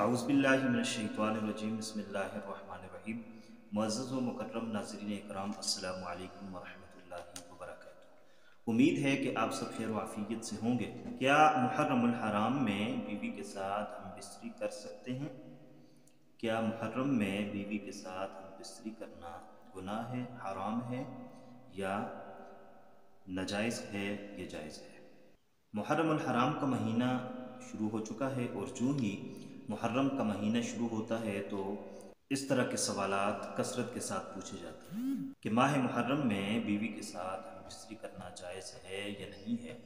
औज़ुबिल्लाहिमिनश्शैतानिर्रजीम बिस्मिल्लाहिर्रहमानिर्रहीम। मुअज़्ज़ज़ व मुकर्रम नाज़रीन इकराम, अस्सलामु अलैकुम वरहमतुल्लाहि वबरकातुहू। उम्मीद है कि आप सब खैर व आफियत से होंगे। क्या मुहर्रमुल हराम में बीवी के साथ हम बिस्तरी कर सकते हैं? क्या मुहर्रम में बीवी के साथ हम बिस्तरी करना गुनाह है, हराम है या नाजायज़ है, ये जायज़ है? मुहर्रमुल हराम का महीना शुरू हो चुका है और जो ही मुहर्रम का महीना शुरू होता है तो इस तरह के सवालात कसरत के साथ पूछे जाते हैं कि माह मुहर्रम में बीवी के साथ हम बिस्तरी करना जायज़ है या नहीं है।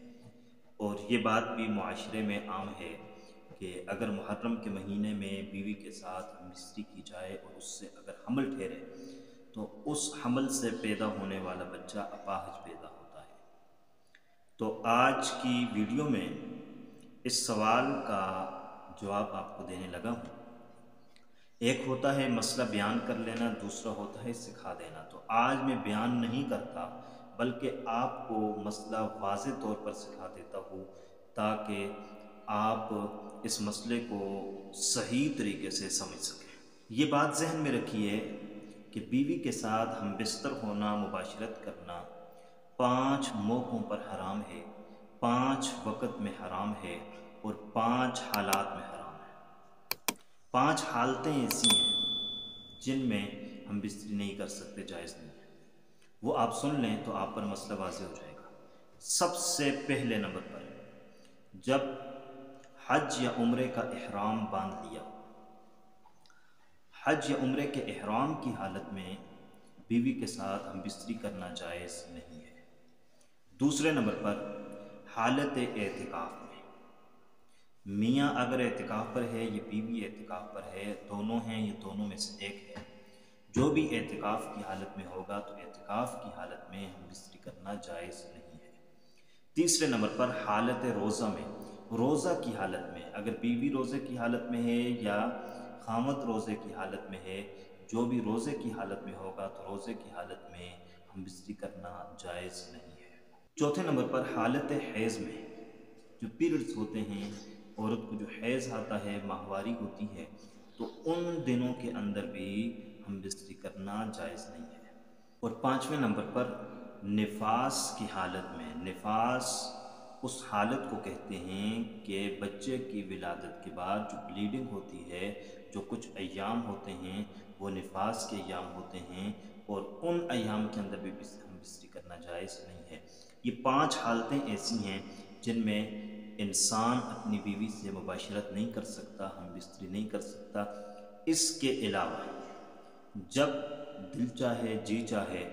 और ये बात भी मुआशरे में आम है कि अगर मुहर्रम के महीने में बीवी के साथ हम बिस्तरी की जाए और उससे अगर हमल ठहरे तो उस हमल से पैदा होने वाला बच्चा अपाहिज पैदा होता है। तो आज की वीडियो में इस सवाल का जवाब आपको देने लगा हूँ। एक होता है मसला बयान कर लेना, दूसरा होता है सिखा देना। तो आज मैं बयान नहीं करता बल्कि आपको मसला वाज़ेह तौर पर सिखा देता हूँ ताकि आप इस मसले को सही तरीके से समझ सकें। ये बात जहन में रखिए कि बीवी के साथ हम बिस्तर होना, मुबाशरत करना 5 मौक़ों पर हराम है, 5 वक़्त में हराम है और 5 हालात में हराम है। 5 हालतें ऐसी हैं जिनमें हम बिस्तरी नहीं कर सकते, जायज़ नहीं है। वो आप सुन लें तो आप पर मसला वाज़ेह हो जाएगा। सबसे पहले नंबर पर, जब हज या उम्रे का इहराम बांध लिया, हज या उम्रे के इहराम की हालत में बीवी के साथ हम बिस्तरी करना जायज़ नहीं है। दूसरे नंबर पर, हालत एतिकाफ़ में, मियाँ अगर एतिकाफ़ पर है या बीवी एतिकाफ़ पर है, दोनों हैं, ये दोनों में से एक है। जो भी एतिकाफ़ की हालत में होगा तो एतिकाफ़ की हालत में हम बिस्तरी करना जायज़ नहीं है। तीसरे नंबर पर, हालत रोज़ा में, रोज़ा की हालत में, अगर बीवी रोज़े की हालत में है या खामद रोज़े की हालत में है, जो भी रोज़े की हालत में होगा तो रोज़े की हालत में हम बिस्तरी करना जायज़ नहीं है। चौथे नंबर पर, हालत हैज़ में, जो पीरियड्स होते हैं, औरत को जो हैज़ आता है, माहवारी होती है, तो उन दिनों के अंदर भी हम बिस्तरी करना जायज़ नहीं है। और पाँचवें नंबर पर, निफास की हालत में, निफास उस हालत को कहते हैं कि बच्चे की विलादत के बाद जो ब्लीडिंग होती है, जो कुछ अय्याम होते हैं वो निफास के अय्याम होते हैं और उन अय्याम के अंदर भी हम बिस्तरी करना जायज़ नहीं है। ये 5 हालतें ऐसी हैं जिनमें इंसान अपनी बीवी से मुबाशरत नहीं कर सकता, हम बिस्तरी नहीं कर सकता। इसके अलावा जब दिल चाहे, जी चाहे,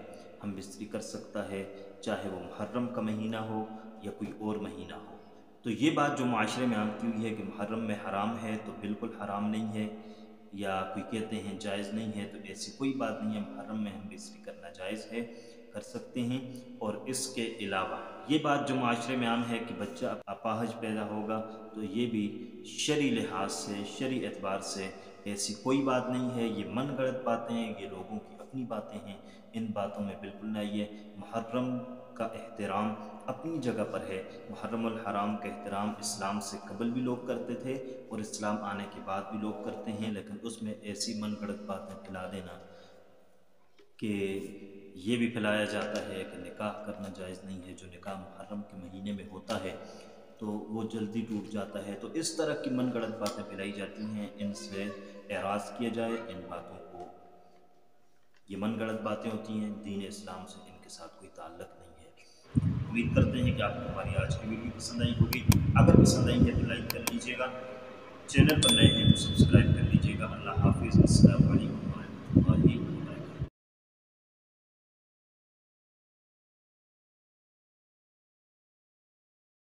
हम बिस्तरी कर सकता है, चाहे वो मुहर्रम का महीना हो या कोई और महीना हो। तो ये बात जो माशरे में आती हुई है कि मुहर्रम में हराम है तो बिल्कुल हराम नहीं है, या कोई कहते हैं जायज़ नहीं है, तो ऐसी कोई बात नहीं है। मुहर्रम में हम बिस्तरी करना जायज़ है, कर सकते हैं। और इसके अलावा ये बात जो माशरे में आम है कि बच्चा अपाहज पैदा होगा, तो ये भी शरई लिहाज से, शरई एतबार से ऐसी कोई बात नहीं है। ये मन गढ़ंत बातें हैं, ये लोगों की अपनी बातें हैं, इन बातों में बिल्कुल नहीं है। मुहर्रम का एहतराम अपनी जगह पर है। मुहर्रमुल हराम का एहतराम इस्लाम से कबल भी लोग करते थे और इस्लाम आने के बाद भी लोग करते हैं, लेकिन उसमें ऐसी मन गढ़ंत बातें फैला देना कि ये भी फैलाया जाता है कि निकाह करना जायज़ नहीं है। जो निकाह मुहर्रम के महीने में होता है तो वो जल्दी टूट जाता है। तो इस तरह की मन गढ़ंत बातें फैलाई जाती हैं, इनसे एराज़ किया जाए। इन बातों को, ये मन गढ़ंत बातें होती हैं, दीन इस्लाम से इनके साथ कोई ताल्लुक़ नहीं है। उम्मीद करते हैं कि आपको हमारी आज की वीडियो पसंद आई होगी। अगर पसंद आई है तो लाइक कर लीजिएगा, चैनल पर नए हैं तो सब्सक्राइब कर लीजिएगा। अल्लाह हाफिज़।